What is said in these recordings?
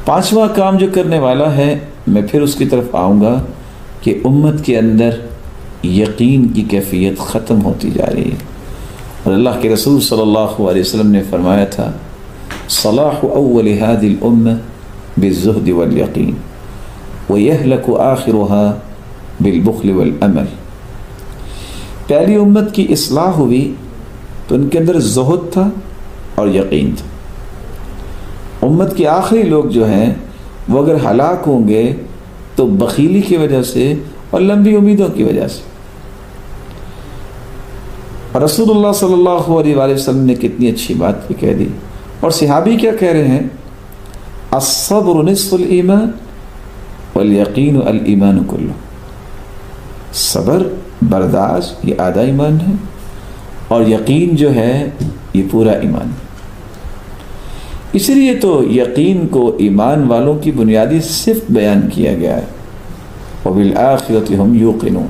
پانچواں کام جو کرنے والا ہے، میں پھر اس کی طرف آؤں گا، کہ امت کے اندر یقین کی کیفیت ختم ہوتی جا رہی ہے۔ اور اللہ کے رسول صلی اللہ علیہ وسلم نے فرمایا تھا، صلاح اول هذه الامه بالزہد والیقین ویہلک آخرها بالبخل والامل۔ پہلی امت کی اصلاح ہوئی تو ان کے اندر زہد تھا اور یقین تھا۔ امت کے آخری لوگ جو ہیں وہ اگر ہلاک ہوں گے تو بخیلی کی وجہ سے اور لمبی امیدوں کی وجہ سے۔ اور رسول اللہ صلی اللہ علیہ وآلہ وسلم نے کتنی اچھی بات بھی کہہ دی، اور صحابی کیا کہہ رہے ہیں، الصبر نصف الایمان والیقین الایمان کلہ۔ صبر، برداشت، یہ آدھا ایمان ہے، اور یقین جو ہے یہ پورا ایمان ہے۔ اسی لیے تو یقین کو ایمان والوں کی بنیادی صفت بیان کیا گیا ہے، وَبِالْآخِرَةِ هُمْ يُوقِنُونَ۔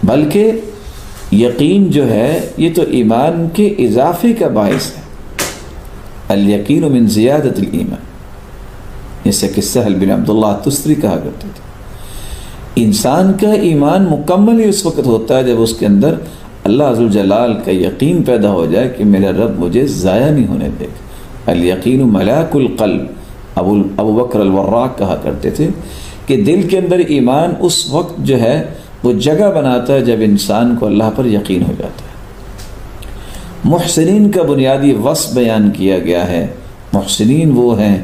بلکہ یقین جو ہے یہ تو ایمان کے اضافے کا باعث ہے، الیقین من زیادت الایمان، جیسے کہ سہل بن عبداللہ تستری کہا کرتے تھے، انسان کا ایمان مکمل ہی اس وقت ہوتا ہے جب اس کے اندر اللہ عز و جلال کا یقین پیدا ہو جائے کہ میرا رب مجھے ضائع نہیں ہونے دے گا۔ الیقین ملاک القلب، ابو بکر الوراق کہا کرتے تھے کہ دل کے اندر ایمان اس وقت جو ہے وہ جگہ بناتا ہے جب انسان کو اللہ پر یقین ہو جاتا ہے۔ محسنین کا بنیادی وصف بیان کیا گیا ہے۔ محسنین وہ ہیں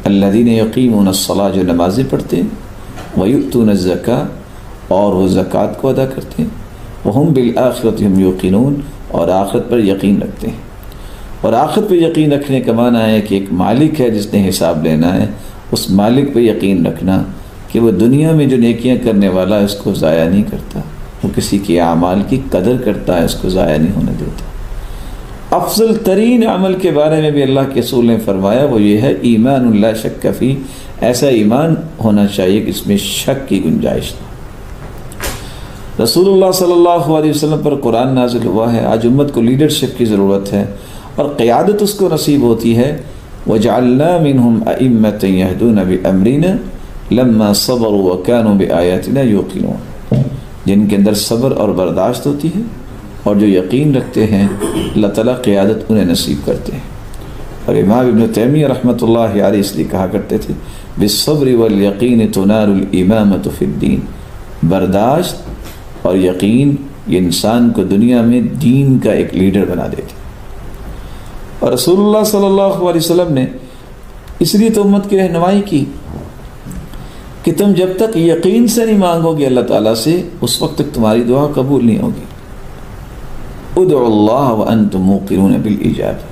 الذین یقیمون الصلاۃ، جو نمازیں پڑھتے ہیں، ویؤتون الزکاۃ، اور وہ زکوٰۃ کو ادا کرتے ہیں، وہم بالآخرۃ ہم یوقنون، اور آخرت پر یقین رکھتے ہیں۔ اور آخرت پہ یقین رکھنے کا معنی ہے کہ ایک مالک ہے جس نے حساب لینا ہے، اس مالک پہ یقین رکھنا کہ وہ دنیا میں جو نیکیاں کرنے والا ہے اس کو ضائع نہیں کرتا، وہ کسی کے اعمال کی قدر کرتا ہے، اس کو ضائع نہیں ہونے دیتا۔ افضل ترین عمل کے بارے میں بھی اللہ کے رسول نے فرمایا، وہ یہ ہے ایمان لا شک فی، ایسا ایمان ہونا چاہیے کہ اس میں شک کی گنجائش نہ۔ رسول اللہ صلی اللہ علیہ وسلم پر قرآن نازل ہوا ہے، آج امت کو لیڈرشپ کی ضرورت ہے اور قیادت اس کو نصیب ہوتی ہے۔ وَجَعَلْنَا مِنْهُمْ أَئِمَّةً يَهْدُونَ بِأَمْرِنَا لَمَّا صَبَرُوا وَكَانُوا بِآيَاتِنَا يُوقِنُونَ، جن کے اندر صبر اور برداشت ہوتی ہے اور جو یقین رکھتے ہیں، اللہ تعالیٰ قیادت انہیں نصیب کرتے ہیں۔ اور امام ابن تیمیہ رحمۃ اللہ علیہ اس لیے کہا کرتے تھے، بِالصَّبْرِ وَالْيَقِينِ تُنَالُ الْإِمَامَةُ فِي الدِّينِ، برداشت اور یقین یہ انسان کو دنیا میں دین کا ایک لیڈر بنا دیتے ہیں۔ اور رسول اللہ صلی اللہ علیہ وسلم نے اس لیے تو امت کی رہنمائی کی کہ تم جب تک یقین سے نہیں مانگو گے اللہ تعالیٰ سے، اس وقت تک تمہاری دعا قبول نہیں ہوگی۔ ادعوا اللہ وانتم موقنون بالإجابة،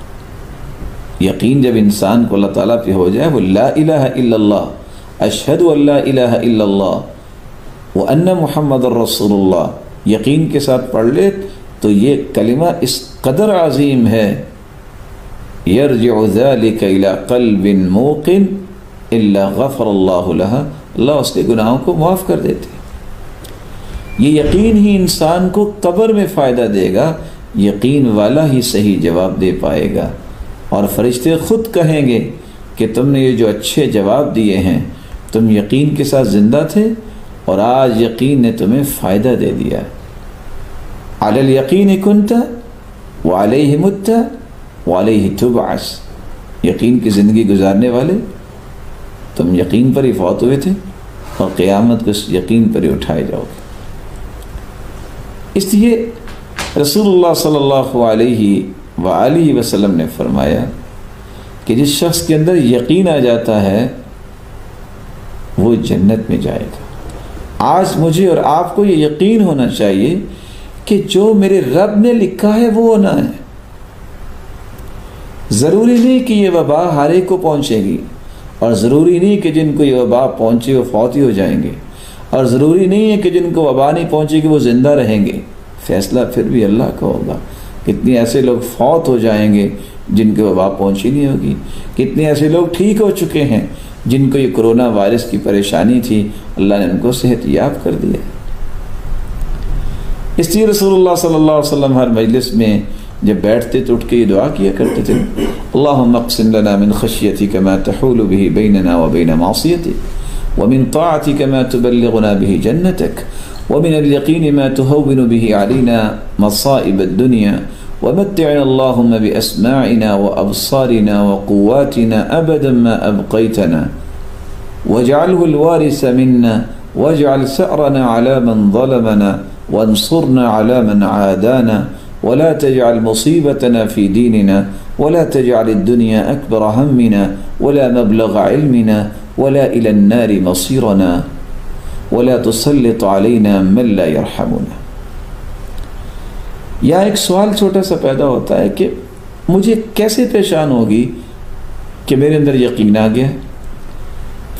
یقین جب انسان کو اللہ تعالیٰ پہ ہو جائے، وہ لا الہ الا اللہ، اشہد ان لا الہ الا اللہ وان محمد الرسول اللہ یقین کے ساتھ پڑھ لے تو یہ کلمہ اس قدر عظیم ہے، یرجع ذلک الی قلب موقن الا غفر اللہ لہا، اللہ اس کے گناہوں کو معاف کر دیتے۔ یہ یقین ہی انسان کو قبر میں فائدہ دے گا، یقین والا ہی صحیح جواب دے پائے گا، اور فرشتے خود کہیں گے کہ تم نے یہ جو اچھے جواب دیے ہیں، تم یقین کے ساتھ زندہ تھے اور آج یقین نے تمہیں فائدہ دے دیا۔ علی الیقین کنت وعلیہ مت وعلیہ تبعث، یقین کی زندگی گزارنے والے تم یقین پر ہی فوت ہوئے تھے اور قیامت کو اس یقین پر ہی اٹھائے جاؤ گے۔ اس لیے رسول اللہ صلی اللہ علیہ وآلہ وسلم نے فرمایا کہ جس شخص کے اندر یقین آ جاتا ہے وہ جنت میں جائے گا۔ آج مجھے اور آپ کو یہ یقین ہونا چاہیے کہ جو میرے رب نے لکھا ہے وہ ہونا ہے۔ ضروری نہیں کہ یہ وبا ہر ایک کو پہنچے گی، اور ضروری نہیں کہ جن کو یہ وبا پہنچے وہ فوت ہی ہو جائیں گے، اور ضروری نہیں ہے کہ جن کو وبا نہیں پہنچے گی وہ زندہ رہیں گے۔ فیصلہ پھر بھی اللہ کا ہوگا۔ کتنے ایسے لوگ فوت ہو جائیں گے جن کو وبا پہنچی نہیں ہوگی، کتنے ایسے لوگ ٹھیک ہو چکے ہیں جن کو یہ کرونا وائرس کی پریشانی تھی، اللہ نے ان کو صحت یاب کر دیا۔ اس لیے رسول اللہ صلی اللہ علیہ وسلم ہر مجلس میں جب بیٹھتے تو اٹھ کے یہ دعا کیا کرتے تھے، اللہم اقسم لنا من خشیتک ما تحول به بیننا وبین معصیتک ومن طاعتک ما تبلغنا به جنتک ومن الیقین ما تهون به علینا مصائب الدنیا ومتعنا اللہم بأسماعنا وأبصارنا وقواتنا ابدا ما ابقیتنا واجعله الوارث منا واجعل ثأرنا على من ظلمنا وانصرنا على من عادانا ولا تجعل مصيبتنا في ديننا ولا تجعل الدنيا أكبر همنا ولا مبلغ علمنا ولا إلى النار مصيرنا ولا تسلط علينا من لا يرحمنا۔ یا ایک سوال چھوٹا سا پیدا ہوتا ہے کہ مجھے کیسے پہچان ہوگی کہ میرے اندر یقین آ گیا؟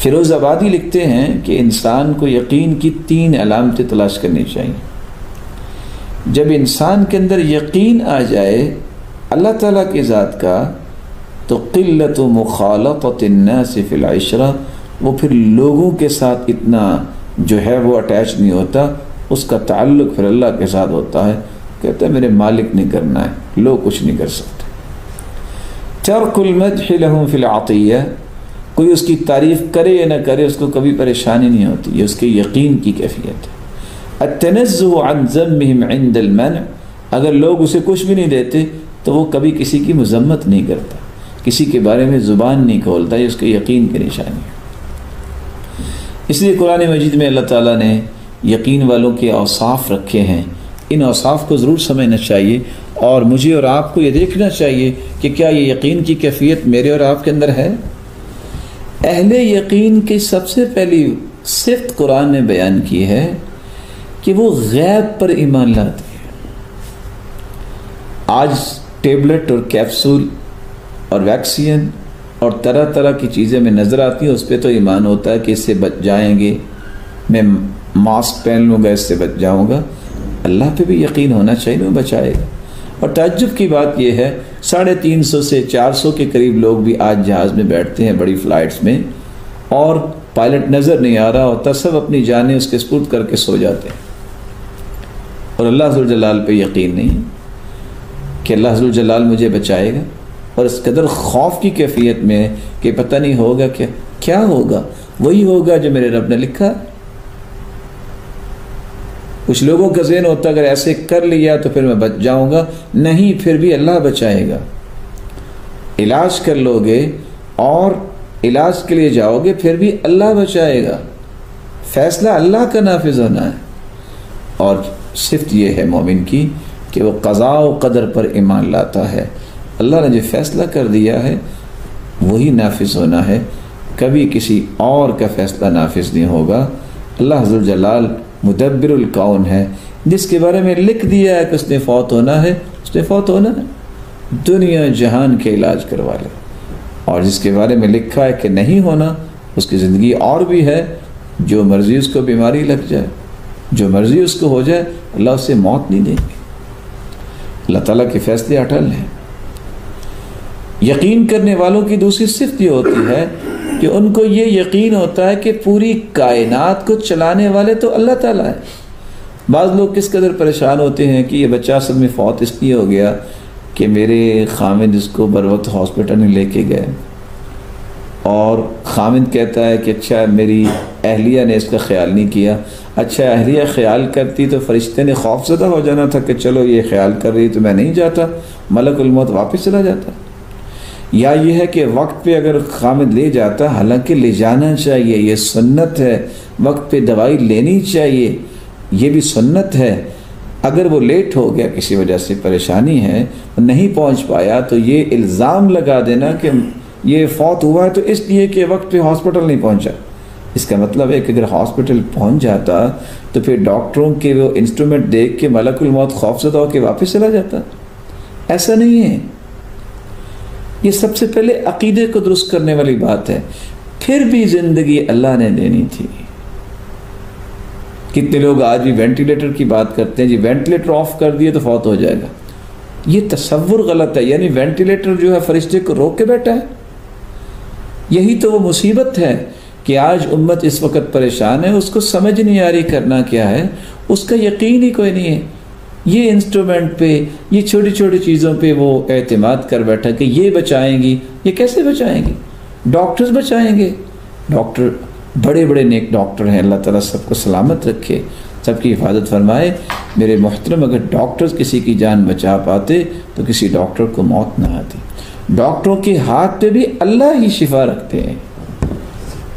فیروز آبادی لکھتے ہیں کہ انسان کو یقین کی 3 علامتیں تلاش کرنی چاہیے۔ جب انسان کے اندر یقین آ جائے اللہ تعالیٰ کی ذات کا تو قلت مخالطۃ الناس فی العشرہ، وہ پھر لوگوں کے ساتھ اتنا جو ہے وہ اٹیچ نہیں ہوتا، اس کا تعلق پھر اللہ کے ساتھ ہوتا ہے۔ کہتا ہے میرے مالک نے کرنا ہے، لوگ کچھ نہیں کر سکتے۔ ترک المدح لہم فی العطیہ، کوئی اس کی تعریف کرے یا نہ کرے اس کو کبھی پریشانی نہیں ہوتی، یہ اس کے یقین کی کیفیت ہے۔ التنزہ عن ذمہم عند المنع، اگر لوگ اسے کچھ بھی نہیں دیتے تو وہ کبھی کسی کی مذمت نہیں کرتا، کسی کے بارے میں زبان نہیں کھولتا، یہ اس کے یقین کی نشانی ہے۔ اس لیے قرآن مجید میں اللہ تعالیٰ نے یقین والوں کے اوصاف رکھے ہیں، ان اوصاف کو ضرور سمجھنا چاہیے، اور مجھے اور آپ کو یہ دیکھنا چاہیے کہ کیا یہ یقین کی کیفیت میرے اور آپ کے اندر ہے۔ اہل یقین کی سب سے پہلی صفت قرآن نے بیان کی ہے کہ وہ غیب پر ایمان لاتے ہیں۔ آج ٹیبلٹ اور کیپسول اور ویکسین اور طرح طرح کی چیزیں میں نظر آتی ہیں، اس پہ تو ایمان ہوتا ہے کہ اس سے بچ جائیں گے، میں ماسک پہن لوں گا اس سے بچ جاؤں گا۔ اللہ پہ بھی یقین ہونا چاہیے، وہ بچائے گا۔ اور تعجب کی بات یہ ہے 350 سے 400 کے قریب لوگ بھی آج جہاز میں بیٹھتے ہیں بڑی فلائٹس میں، اور پائلٹ نظر نہیں آ رہا ہوتا، سب اپنی جانیں اس کے سپرد کر کے سو جاتے ہیں، اور اللہ ذوالجلال پہ یقین نہیں کہ اللہ ذوالجلال مجھے بچائے گا، اور اس قدر خوف کی کیفیت میں کہ پتہ نہیں ہوگا کیا ہوگا، وہی ہوگا جو میرے رب نے لکھا۔ کچھ لوگوں کا ذہن ہوتا ہے اگر ایسے کر لیا تو پھر میں بچ جاؤں گا، نہیں، پھر بھی اللہ بچائے گا۔ علاج کر لو گے اور علاج کے لیے جاؤ گے پھر بھی اللہ بچائے گا، فیصلہ اللہ کا نافذ ہونا ہے۔ اور صفت یہ ہے مومن کی کہ وہ قضاء و قدر پر ایمان لاتا ہے، اللہ نے جو فیصلہ کر دیا ہے وہی نافذ ہونا ہے، کبھی کسی اور کا فیصلہ نافذ نہیں ہوگا۔ اللہ ذوالجلال مدبر الکون ہے، جس کے بارے میں لکھ دیا ہے کہ اس نے فوت ہونا ہے، اس نے فوت ہونا ہے، دنیا جہان کے علاج کروا لے، اور جس کے بارے میں لکھا ہے کہ نہیں ہونا، اس کی زندگی اور بھی ہے، جو مرضی اس کو بیماری لگ جائے، جو مرضی اس کو ہو جائے، اللہ اسے موت نہیں دیں گے۔ اللہ تعالیٰ کے فیصلے اٹل ہیں۔ یقین کرنے والوں کی دوسری صفت یہ ہوتی ہے کہ ان کو یہ یقین ہوتا ہے کہ پوری کائنات کو چلانے والے تو اللہ تعالیٰ ہے۔ بعض لوگ کس قدر پریشان ہوتے ہیں کہ یہ بچہ اصل میں فوت اس لیے ہو گیا کہ میرے خامد اس کو بر وقت ہاسپٹل میں لے کے گئے، اور خامد کہتا ہے کہ اچھا میری اہلیہ نے اس کا خیال نہیں کیا۔ اچھا اہلیہ خیال کرتی تو فرشتے نے خوف زدہ ہو جانا تھا کہ چلو یہ خیال کر رہی تو میں نہیں جاتا، ملک الموت واپس چلا جاتا۔ یا یہ ہے کہ وقت پہ اگر خامد لے جاتا، حالانکہ لے جانا چاہیے، یہ سنت ہے، وقت پہ دوائی لینی چاہیے، یہ بھی سنت ہے۔ اگر وہ لیٹ ہو گیا کسی وجہ سے پریشانی ہے، نہیں پہنچ پایا، تو یہ الزام لگا دینا کہ یہ فوت ہوا ہے تو اس لیے کہ وقت پہ ہاسپٹل نہیں پہنچا۔ اس کا مطلب ہے کہ اگر ہاسپٹل پہنچ جاتا تو پھر ڈاکٹروں کے وہ انسٹرومنٹ دیکھ کے ملک الموت خوف زدہ ہو کے واپس چلا جاتا۔ ایسا نہیں ہے۔ یہ سب سے پہلے عقیدے کو درست کرنے والی بات ہے۔ پھر بھی زندگی اللہ نے دینی تھی۔ کتنے لوگ آج بھی وینٹیلیٹر کی بات کرتے ہیں، جی وینٹیلیٹر آف کر دیے تو فوت ہو جائے گا۔ یہ تصور غلط ہے، یعنی وینٹیلیٹر جو ہے فرشتے کو روک کے بیٹھا ہے۔ یہی تو وہ مصیبت ہے کہ آج امت اس وقت پریشان ہے، اس کو سمجھ نہیں آ رہی کرنا کیا ہے، اس کا یقین ہی کوئی نہیں ہے۔ یہ انسٹرومنٹ پہ، یہ چھوٹی چھوٹی چیزوں پہ وہ اعتماد کر بیٹھا کہ یہ بچائیں گی. یہ کیسے بچائیں گی؟ ڈاکٹرز بچائیں گے. ڈاکٹر بڑے بڑے نیک ڈاکٹر ہیں، اللہ تعالیٰ سب کو سلامت رکھے، سب کی حفاظت فرمائے. میرے محترم، اگر ڈاکٹرز کسی کی جان بچا پاتے تو کسی ڈاکٹر کو موت نہ آتی. ڈاکٹروں کے ہاتھ پہ بھی اللہ ہی شفا رکھتے ہیں.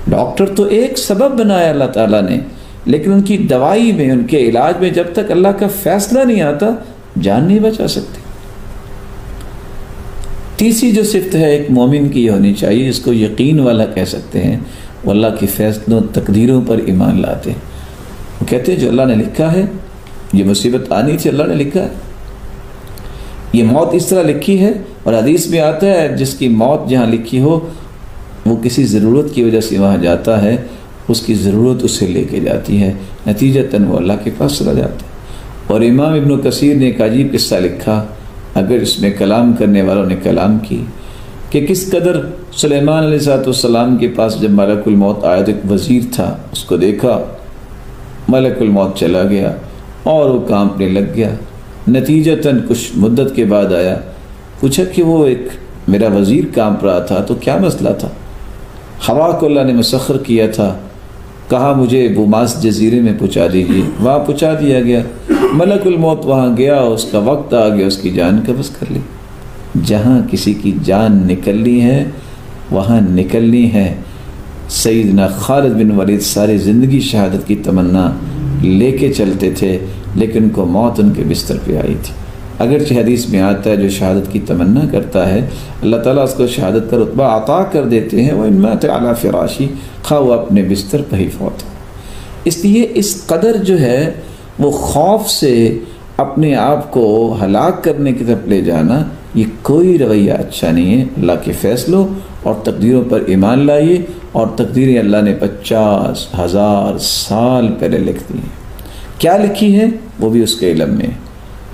ڈاکٹر تو ایک سبب بنایا اللہ تعالیٰ نے، لیکن ان کی دوائی میں، ان کے علاج میں جب تک اللہ کا فیصلہ نہیں آتا جان نہیں بچا سکتے. تیسری جو صفت ہے ایک مومن کی یہ ہونی چاہیے، اس کو یقین والا کہہ سکتے ہیں، وہ اللہ کے فیصلوں تقدیروں پر ایمان لاتے ہیں. وہ کہتے ہیں جو اللہ نے لکھا ہے، یہ مصیبت آنی تھی اللہ نے لکھا ہے، یہ موت اس طرح لکھی ہے. اور حدیث میں آتا ہے جس کی موت جہاں لکھی ہو وہ کسی ضرورت کی وجہ سے وہاں جاتا ہے، اس کی ضرورت اسے لے کے جاتی ہے، نتیجتاً وہ اللہ کے پاس چلا جاتا ہے. اور امام ابن کثیر نے ایک عجیب قصہ لکھا، اگر اس میں کلام کرنے والوں نے کلام کی، کہ کس قدر سلیمان علیہ السلام کے پاس جب ملک الموت آیا تو ایک وزیر تھا، اس کو دیکھا ملک الموت چلا گیا اور وہ کانپنے لگ گیا. نتیجتاً کچھ مدت کے بعد آیا، پوچھا کہ وہ ایک میرا وزیر کانپ رہا تھا تو کیا مسئلہ تھا؟ ہوا کو اللہ نے مسخر کیا تھا، کہا مجھے بوماس جزیرے میں پہنچا دیجیے، وہاں پہنچا دیا گیا. ملک الموت وہاں گیا، اس کا وقت آ گیا، اس کی جان قبض کر لی. جہاں کسی کی جان نکلنی ہے وہاں نکلنی ہے. سیدنا خالد بن ولید ساری زندگی شہادت کی تمنا لے کے چلتے تھے، لیکن ان کو موت ان کے بستر پہ آئی تھی. اگرچہ حدیث میں آتا ہے جو شہادت کی تمنا کرتا ہے اللہ تعالیٰ اس کو شہادت کا رتبہ عطا کر دیتے ہیں. وَإِن مَاتَ عَلَىٰ فِرَاشِهِ، خواہ وہ اپنے بستر پہ ہی فوت ہو. اس لیے اس قدر جو ہے وہ خوف سے اپنے آپ کو ہلاک کرنے کی طرف لے جانا، یہ کوئی رویہ اچھا نہیں ہے. اللہ کے فیصلوں اور تقدیروں پر ایمان لائیے، اور تقدیریں اللہ نے 50,000 سال پہلے لکھ دی ہیں. کیا لکھی ہے وہ بھی اس کے علم میں.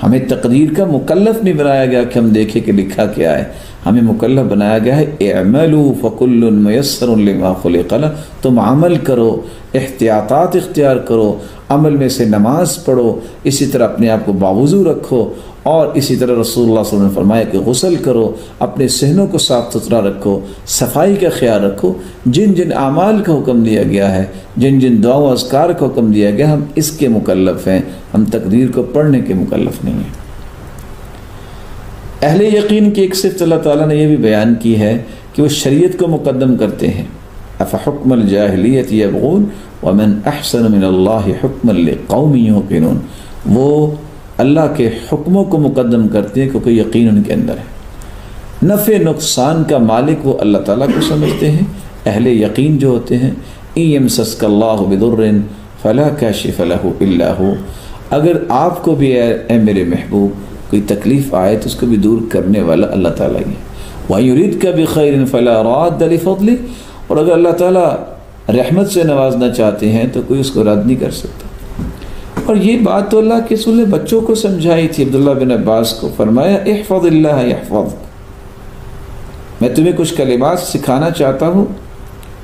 ہمیں تقدیر کا مکلف نہیں بنایا گیا کہ ہم دیکھیں کہ لکھا کیا ہے، ہمیں مکلف بنایا گیا ہے اعملوا فکل میسر لما خلق لہ. تم عمل کرو، احتیاطات اختیار کرو، عمل میں سے نماز پڑھو، اسی طرح اپنے آپ کو باوضو رکھو، اور اسی طرح رسول اللہ صلی اللہ علیہ وسلم نے فرمایا کہ غسل کرو، اپنے صحنوں کو صاف ستھرا رکھو، صفائی کا خیال رکھو. جن جن اعمال کا حکم دیا گیا ہے، جن جن دعاؤں اذکار کا حکم دیا گیا، ہم اس کے مکلف ہیں، ہم تقدیر کو پڑھنے کے مکلف نہیں ہیں. اہل یقین کی ایک صفت اللہ تعالیٰ نے یہ بھی بیان کی ہے کہ وہ شریعت کو مقدم کرتے ہیں. افحکم الجاہلیت یبغون ومن احسن من اللہ حکما لقوم یوقنون. وہ اللہ کے حکموں کو مقدم کرتے ہیں کیونکہ یقین ان کے اندر ہے. نفع نقصان کا مالک وہ اللہ تعالیٰ کو سمجھتے ہیں. اہل یقین جو ہوتے ہیں ان یمسسک اللہ بضر فلا کاشف لہ الا ہو. اگر آپ کو بھی اے میرے محبوب کوئی تکلیف آئے تو اس کو بھی دور کرنے والا اللہ تعالیٰ ہی ہے. وَيُرِدْكَ بِخَيْرٍ فَلَا رَادَّ لِفَضْلِهِ. اور اگر اللہ تعالیٰ رحمت سے نوازنا چاہتے ہیں تو کوئی اس کو رد نہیں کر سکتا. اور یہ بات تو اللہ کے رسول نے بچوں کو سمجھائی تھی. عبداللہ بن عباس کو فرمایا احفظ اللہ یحفظک. میں تمہیں کچھ کلمات سکھانا چاہتا ہوں،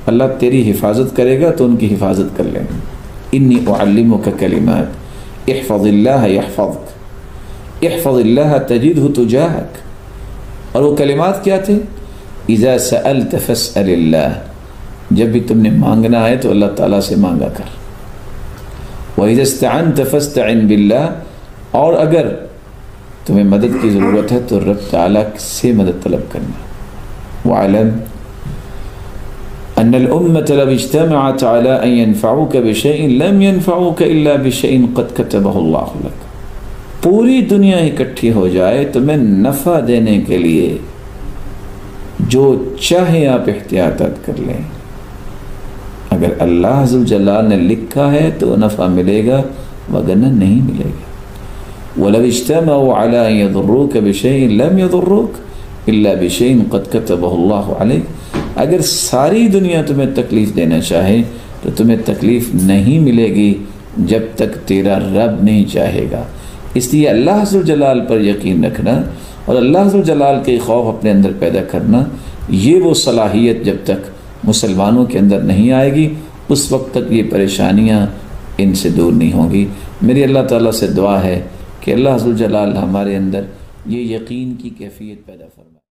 اللہ تیری حفاظت کرے گا تو ان کی حفاظت کر لیں. انی اعلمک کلمات احفظ اللہ یحفظک، احفظ اللہ تجدہ تجاہک. اور وہ کلمات کیا تھے؟ اذا سألت فاسأل اللہ. جب بھی تم نے مانگنا ہے تو اللہ تعالیٰ سے مانگا کر. وَإِذَا اسْتَعَنْتَ فَاسْتَعِنْ بِاللَّهِ. اور اگر تمہیں مدد کی ضرورت ہے تو رب تعالیٰ سے مدد طلب کرنا. وَعَلَمْ أَنَّ الْأُمَّةَ لَوْ اجْتَمَعَتْ عَلَىٰ أَن يَنْفَعُوكَ بِشَيْءٍ لَمْ يَنْفَعُوكَ إِلَّا بِشَيْءٍ قَدْ كَتَبَهُ اللَّهُ لَكَ. پوری دنیا اکٹھی ہو جائے تمہیں نفع دینے کے لیے جو چاہے آپ احتیاطات کر لیں، اگر اللہ عز و جلال نے لکھا ہے تو نفع ملے گا وگرنہ نہیں ملے گا. وَلَوْ اجْتَمَعُوا عَلَىٰ أَن يَضُرُّوكَ بِشَيْءٍ لَمْ يَضُرُّوكَ إِلَّا بِشَيْءٍ قَدْ كَتَبَهُ اللَّهُ عَلَيْكَ. اگر ساری دنیا تمہیں تکلیف دینا چاہے تو تمہیں تکلیف نہیں ملے گی جب تک تیرا رب نہیں چاہے گا. اس لیے اللہ عز و جلال پر یقین رکھنا اور اللہ عز و جلال کے خوف اپنے اندر پیدا کرنا، یہ وہ صلاحیت جب تک مسلمانوں کے اندر نہیں آئے گی اس وقت تک یہ پریشانیاں ان سے دور نہیں ہوں گی. میری اللہ تعالیٰ سے دعا ہے کہ اللہ عز و جلال ہمارے اندر یہ یقین کی کیفیت پیدا فرمائے۔